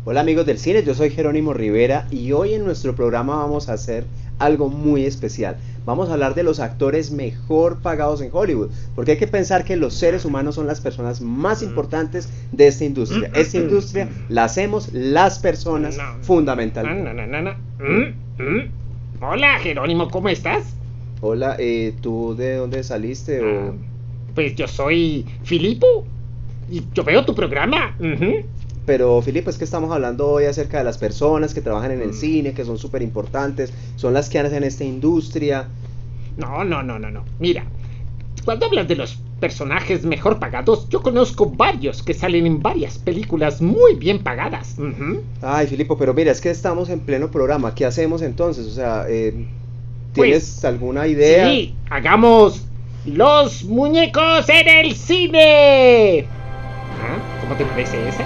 Hola amigos del cine, yo soy Jerónimo Rivera y hoy en nuestro programa vamos a hacer algo muy especial. Vamos a hablar de los actores mejor pagados en Hollywood, porque hay que pensar que los seres humanos son las personas más importantes de esta industria. Esta industria la hacemos las personas fundamentalmente. Hola, Jerónimo, ¿cómo estás? Hola, ¿tú de dónde saliste Ah, o...? pues yo soy Filipo y yo veo tu programa. Pero Filipe, es que estamos hablando hoy acerca de las personas que trabajan en el Mm. cine, que son súper importantes, son las que hacen esta industria. No. Mira, cuando hablas de los personajes mejor pagados, yo conozco varios que salen en varias películas muy bien pagadas. Ay, Filipo, pero mira, es que estamos en pleno programa. ¿Qué hacemos entonces? O sea, Pues ¿tienes alguna idea? sí, hagamos los muñecos en el cine. ¿Cómo te parece esa?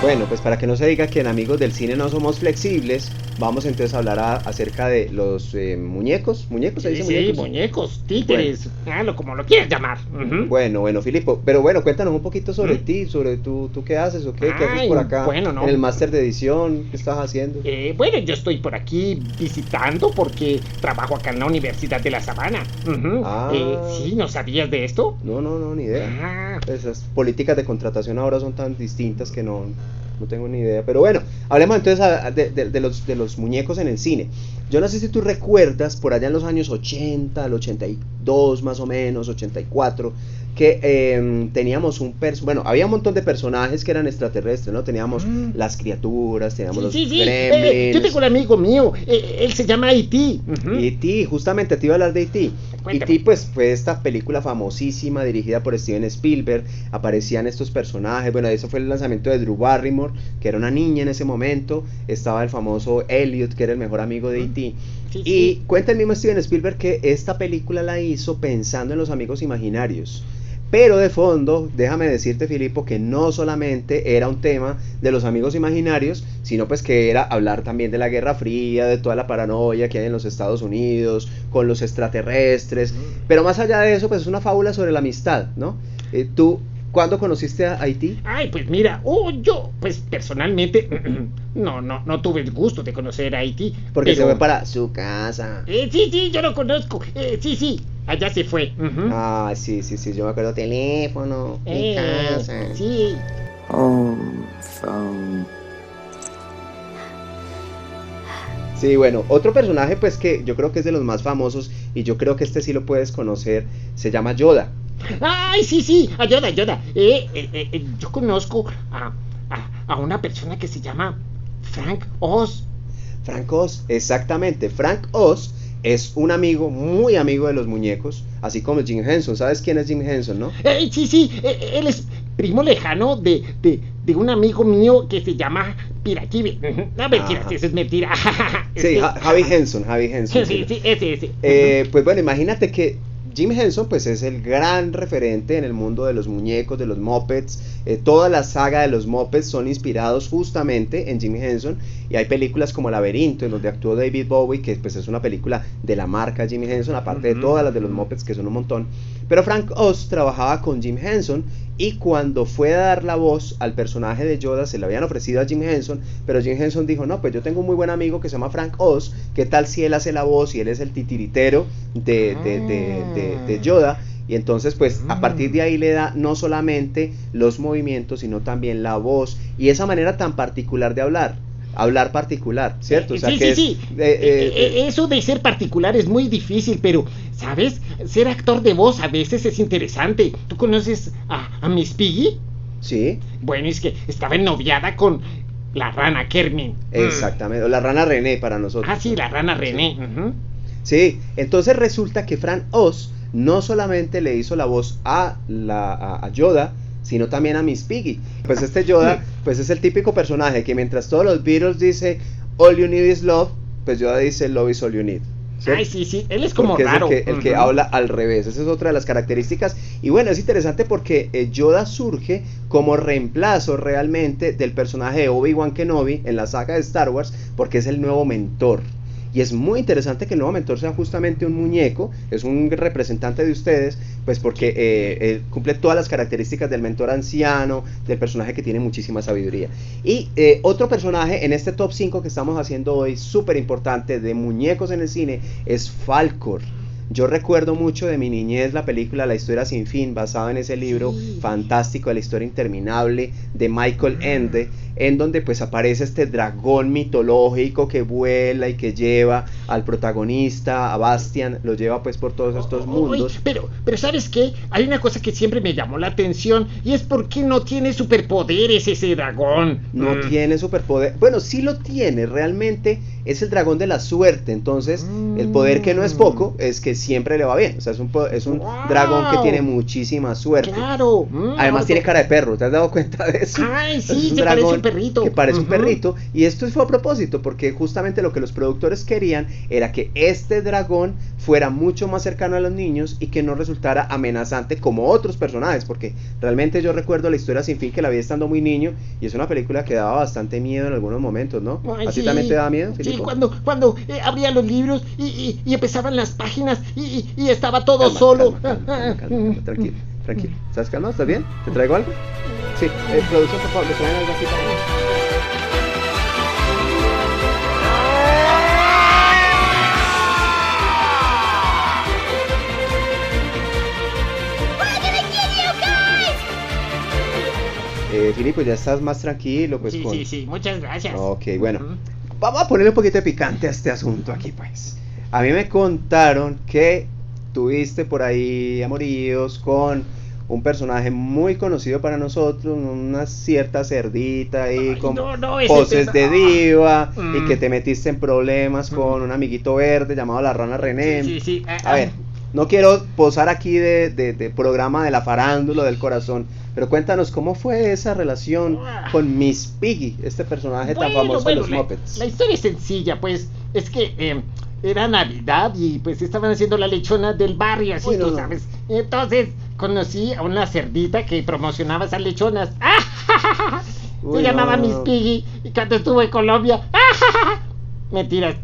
Bueno, pues para que no se diga que en Amigos del Cine no somos flexibles, vamos entonces a hablar acerca de los muñecos. ¿Muñecos? ¿Se Sí, dice sí, muñecos? muñecos, Bueno, títeres, como lo quieras llamar. bueno, Filipo, pero bueno, cuéntanos un poquito sobre ¿Mm? ti, sobre tú qué haces o qué haces Ay, por acá bueno, en no. el máster de edición, ¿qué estás haciendo? Bueno, yo estoy por aquí visitando porque trabajo acá en la Universidad de La Sabana. Ah, Sí, ¿no sabías de esto? no, ni idea. Ah, Esas políticas de contratación ahora son tan distintas que no tengo ni idea. Pero bueno, hablemos entonces de los muñecos en el cine. Yo no sé si tú recuerdas por allá en los años 80, el 82 más o menos, 84, que teníamos bueno, había un montón de personajes que eran extraterrestres, ¿no? Teníamos mm, las criaturas, teníamos sí, los sí, sí. Yo tengo gremlins. un amigo mío. Él se llama E.T. E.T., justamente te iba a hablar de E.T. Cuéntame. E.T. pues fue esta película famosísima dirigida por Steven Spielberg, aparecían estos personajes, bueno, eso fue el lanzamiento de Drew Barrymore, que era una niña en ese momento, estaba el famoso Elliot, que era el mejor amigo de E.T. Sí, Y sí. cuenta el mismo Steven Spielberg que esta película la hizo pensando en los amigos imaginarios. Pero de fondo, déjame decirte, Filipo, que no solamente era un tema de los amigos imaginarios, sino pues que era hablar también de la Guerra Fría, de toda la paranoia que hay en los Estados Unidos, con los extraterrestres. Pero más allá de eso, pues es una fábula sobre la amistad, ¿no? ¿Tú cuándo conociste a Haití? Ay, pues mira, yo, pues personalmente, no tuve el gusto de conocer a Haití, Porque se fue pero para su casa. sí, yo lo conozco. Sí, allá se fue. Ah, sí, yo me acuerdo. Teléfono, mi casa. Sí. Home phone. Sí, bueno, otro personaje pues que yo creo que es de los más famosos y yo creo que este sí lo puedes conocer, se llama Yoda. Ay, sí, ayuda. Yo conozco a una persona que se llama Frank Oz. Frank Oz, exactamente. Frank Oz es un amigo, muy amigo de los muñecos, así como Jim Henson. ¿Sabes quién es Jim Henson, no? Sí, él es primo lejano de un amigo mío que se llama Pirachive. No, mentira, Ajá. eso es mentira. Sí, Javi Henson. Sí, ese. Pues bueno, imagínate que Jim Henson pues es el gran referente en el mundo de los muñecos, de los Muppets. Toda la saga de los Muppets son inspirados justamente en Jim Henson y hay películas como Laberinto en donde actuó David Bowie, que pues es una película de la marca Jim Henson, aparte de todas las de los Muppets que son un montón. Pero Frank Oz trabajaba con Jim Henson y cuando fue a dar la voz al personaje de Yoda se le habían ofrecido a Jim Henson, pero Jim Henson dijo, no, pues yo tengo un muy buen amigo que se llama Frank Oz, ¿qué tal si él hace la voz y él es el titiritero de Yoda? Y entonces pues a partir de ahí le da no solamente los movimientos, sino también la voz y esa manera tan particular de hablar particular, ¿cierto? O sea Sí, que es... sí. Eso de ser particular es muy difícil, pero, ¿sabes? Ser actor de voz a veces es interesante. ¿Tú conoces a Miss Piggy? Sí, Bueno, es que estaba ennoviada con la rana Kermin. exactamente, o la rana René para nosotros, Sí, ¿no? la rana Sí. René. Sí, entonces resulta que Frank Oz no solamente le hizo la voz a Yoda, sino también a Miss Piggy. Pues este Yoda, pues es el típico personaje que mientras todos los Beatles dice All you need is love, pues Yoda dice Love is all you need. ¿Cierto? Ay, sí, él es como Porque raro. es el que habla al revés. Esa es otra de las características. Y bueno, es interesante porque Yoda surge como reemplazo realmente del personaje de Obi-Wan Kenobi en la saga de Star Wars, porque es el nuevo mentor. y es muy interesante que el nuevo mentor sea justamente un muñeco, es un representante de ustedes, pues porque cumple todas las características del mentor anciano, del personaje que tiene muchísima sabiduría. Y otro personaje en este top 5 que estamos haciendo hoy, súper importante, de muñecos en el cine, es Falkor. Yo recuerdo mucho de mi niñez la película La historia sin fin, basada en ese libro fantástico de la historia interminable de Michael Ende, en donde pues aparece este dragón mitológico que vuela y que lleva al protagonista, a Bastian, lo lleva pues por todos estos mundos. Pero ¿sabes qué? Hay una cosa que siempre me llamó la atención, y es por qué no tiene superpoderes ese dragón. No tiene superpoder, bueno, sí lo tiene, realmente es el dragón de la suerte, entonces el poder, que no es poco, es que siempre le va bien, o sea, es un dragón que tiene muchísima suerte. Claro. Además tiene cara de perro, ¿te has dado cuenta de eso? Ay, sí, es un se dragón parece un perrito. que parece un perrito, y esto fue a propósito, porque justamente lo que los productores querían era que este dragón fuera mucho más cercano a los niños y que no resultara amenazante como otros personajes, porque realmente yo recuerdo La historia sin fin, que la vi estando muy niño, y es una película que daba bastante miedo en algunos momentos, ¿no? Ay, ¿A ti sí. también te daba miedo, Sí, Filipo? cuando abría los libros y empezaban las páginas y estaba todo Calma, solo. calma, tranquilo. ¿Estás calmado? ¿Estás bien? ¿Te traigo algo? Sí, producción, por favor, ¿me traen algo aquí para mí? Filipo, ya estás más tranquilo, pues. Sí, muchas gracias. Ok, bueno, vamos a ponerle un poquito de picante a este asunto aquí, pues. A mí me contaron que tuviste por ahí amoríos con un personaje muy conocido para nosotros, una cierta cerdita ahí con poses de diva, y que te metiste en problemas con un amiguito verde llamado la Rana René. Sí. A ver, no quiero posar aquí de programa de la farándula del corazón, pero cuéntanos cómo fue esa relación con Miss Piggy, este personaje tan famoso de los Muppets. La historia es sencilla, pues, es que era Navidad y pues estaban haciendo la lechona del barrio, así, tú sabes. Entonces conocí a una cerdita que promocionaba esas lechonas. Se llamaba Miss Piggy, y cuando estuvo en Colombia, mentiras.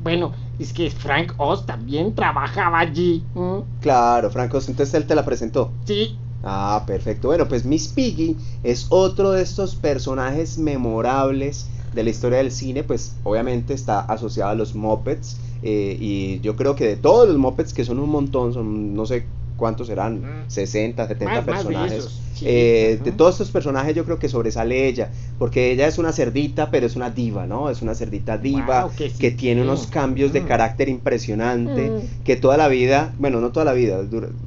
Bueno, es que Frank Oz también trabajaba allí. Claro, Frank Oz, entonces él te la presentó. Sí. Ah, perfecto. Bueno, pues Miss Piggy es otro de estos personajes memorables de la historia del cine, pues obviamente está asociado a los Muppets, y yo creo que de todos los Muppets, que son un montón, son no sé cuántos serán, 60, 70 personajes. De todos estos personajes yo creo que sobresale ella, porque ella es una cerdita, pero es una diva, ¿no? Es una cerdita diva, que tiene unos cambios de carácter impresionante, que toda la vida, bueno, no toda la vida,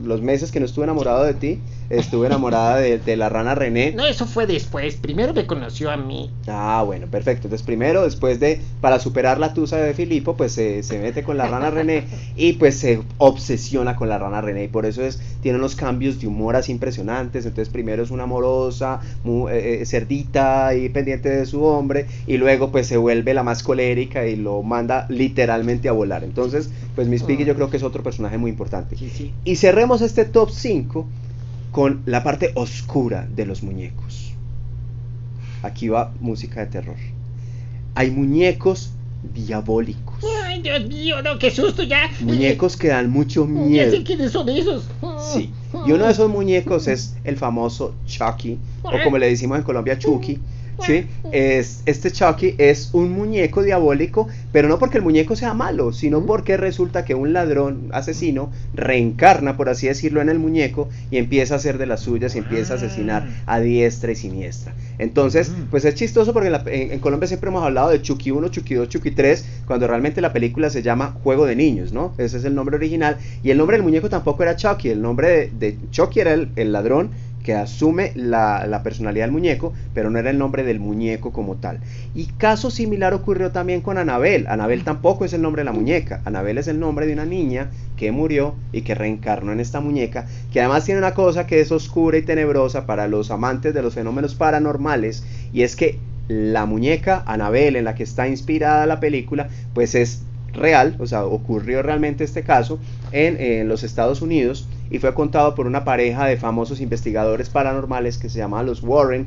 los meses que no estuve enamorado de ti, estuve enamorada de la Rana René. No, eso fue después, primero me conoció a mí. Ah, bueno, perfecto. Entonces primero, después para superar la tusa de Filipo, pues se mete con la Rana René y pues se obsesiona con la Rana René, y por eso tiene unos cambios de humor así impresionantes. Entonces primero es una amorosa, cerdita y pendiente de su hombre, y luego pues se vuelve la más colérica y lo manda literalmente a volar. Entonces pues Miss Piggy yo creo que es otro personaje muy importante. Sí. Y cerremos este top 5 con la parte oscura de los muñecos. Aquí va música de terror. Hay muñecos diabólicos. Ay, Dios mío, no, qué susto ya. Muñecos que dan mucho miedo. Ya sé quiénes son esos. Sí, y uno de esos muñecos es el famoso Chucky, o como le decimos en Colombia, Chucky. ¿Sí? Este Chucky es un muñeco diabólico, pero no porque el muñeco sea malo, sino porque resulta que un ladrón asesino reencarna, por así decirlo, en el muñeco y empieza a hacer de las suyas y empieza a asesinar a diestra y siniestra. Entonces, pues es chistoso porque en Colombia siempre hemos hablado de Chucky 1, Chucky 2, Chucky 3, cuando realmente la película se llama Juego de Niños, ¿no? Ese es el nombre original, y el nombre del muñeco tampoco era Chucky, el nombre de Chucky era el ladrón que asume la personalidad del muñeco, pero no era el nombre del muñeco como tal. Y caso similar ocurrió también con Annabelle. Annabelle tampoco es el nombre de la muñeca. Annabelle es el nombre de una niña que murió y que reencarnó en esta muñeca, que además tiene una cosa que es oscura y tenebrosa para los amantes de los fenómenos paranormales, y es que la muñeca Annabelle, en la que está inspirada la película, pues es real, o sea, ocurrió realmente este caso en los Estados Unidos, y fue contado por una pareja de famosos investigadores paranormales que se llamaban los Warren.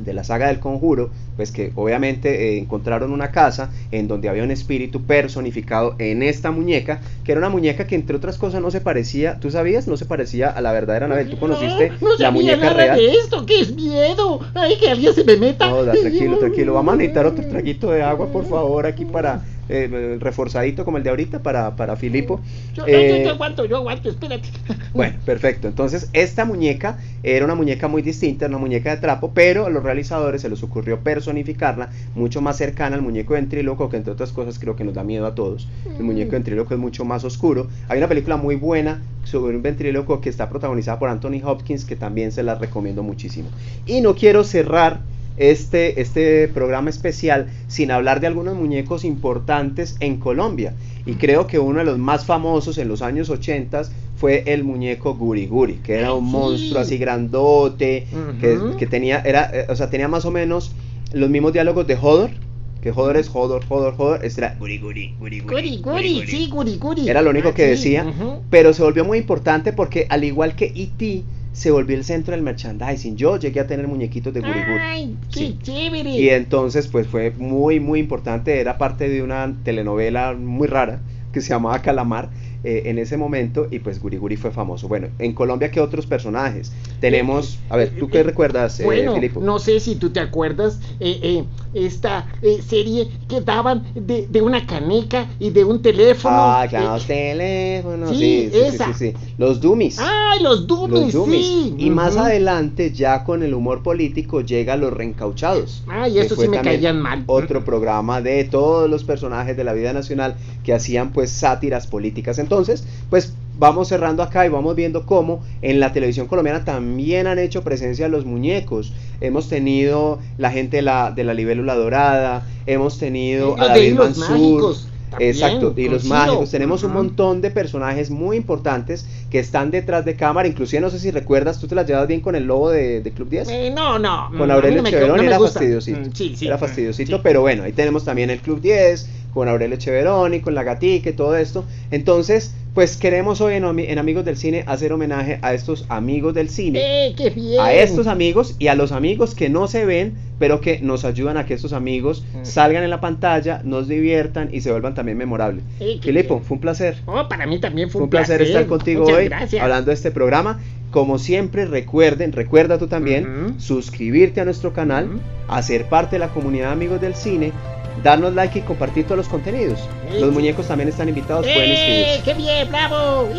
de la saga del Conjuro, pues que obviamente encontraron una casa en donde había un espíritu personificado en esta muñeca, que era una muñeca que entre otras cosas no se parecía, ¿tú sabías? No se parecía a la verdadera Anabel. ¿Tú conociste no la muñeca nada real? De esto, que es miedo. Ay, que alguien se me meta. No, tranquilo. Vamos a necesitar otro traguito de agua, por favor, aquí para reforzadito como el de ahorita para Filipo. Yo aguanto, espérate. Bueno, perfecto. Entonces, esta muñeca era una muñeca muy distinta, una muñeca de trapo, pero a los realizadores se les ocurrió personificarla mucho más cercana al muñeco ventríloco, que entre otras cosas creo que nos da miedo a todos. El muñeco ventríloco es mucho más oscuro. Hay una película muy buena sobre un ventríloco que está protagonizada por Anthony Hopkins, que también se la recomiendo muchísimo. Y no quiero cerrar este programa especial sin hablar de algunos muñecos importantes en Colombia, y creo que uno de los más famosos en los años 80 fue el muñeco Guri Guri, que era un monstruo así grandote, que tenía más o menos los mismos diálogos de Hodor, que Hodor es Hodor, este era Guri Guri. Sí, Guri Guri. Era lo único que decía, pero se volvió muy importante porque al igual que E.T., se volvió el centro del merchandising. Yo llegué a tener muñequitos de Guri Guri. ¡Ay, qué sí. chévere! Y entonces pues fue muy muy importante, era parte de una telenovela muy rara que se llamaba Calamar en ese momento, y pues Guri Guri fue famoso. Bueno, en Colombia, ¿qué otros personajes? Tenemos, a ver, ¿tú qué recuerdas, bueno, Filipo? No sé si tú te acuerdas esta serie que daban de una caneca y de un teléfono. Ah, claro, los teléfonos, sí, sí. Los Dummies. ¡Ay, los Dummies! Sí. Y más adelante, ya con el humor político, llega Los Reencauchados. Ay, eso sí me caían mal. Otro programa de todos los personajes de la vida nacional que hacían pues sátiras políticas. Entonces, pues vamos cerrando acá y vamos viendo cómo en la televisión colombiana también han hecho presencia los muñecos. Hemos tenido la gente de la libélula dorada, hemos tenido a David Mansur. Mágicos. También, exacto, y los mágicos. Tenemos un montón de personajes muy importantes que están detrás de cámara. Inclusive no sé si recuerdas, ¿tú te las llevas bien con el lobo de Club 10? No. Con Aurelio Echeveroni era fastidiosito. Sí, era fastidiosito, sí. Pero bueno, ahí tenemos también el Club 10, con Aurelio Echeveroni, con la gatica y todo esto. Entonces, pues queremos hoy en Amigos del Cine hacer homenaje a estos amigos del cine. ¡Qué bien! A estos amigos y a los amigos que no se ven, pero que nos ayudan a que estos amigos salgan en la pantalla, nos diviertan y se vuelvan también memorables. Filipo, fue un placer. Para mí también fue un placer estar contigo hoy, gracias. hablando de este programa. Como siempre, recuerda tú también suscribirte a nuestro canal, hacer parte de la comunidad de Amigos del Cine, darnos like y compartir todos los contenidos. Los muñecos también están invitados, pueden inscribirse. ¡Qué bien! ¡Bravo!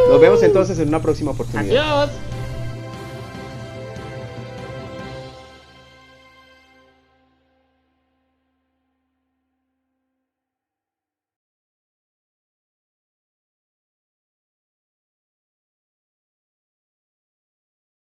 Nos vemos entonces en una próxima oportunidad. Adiós.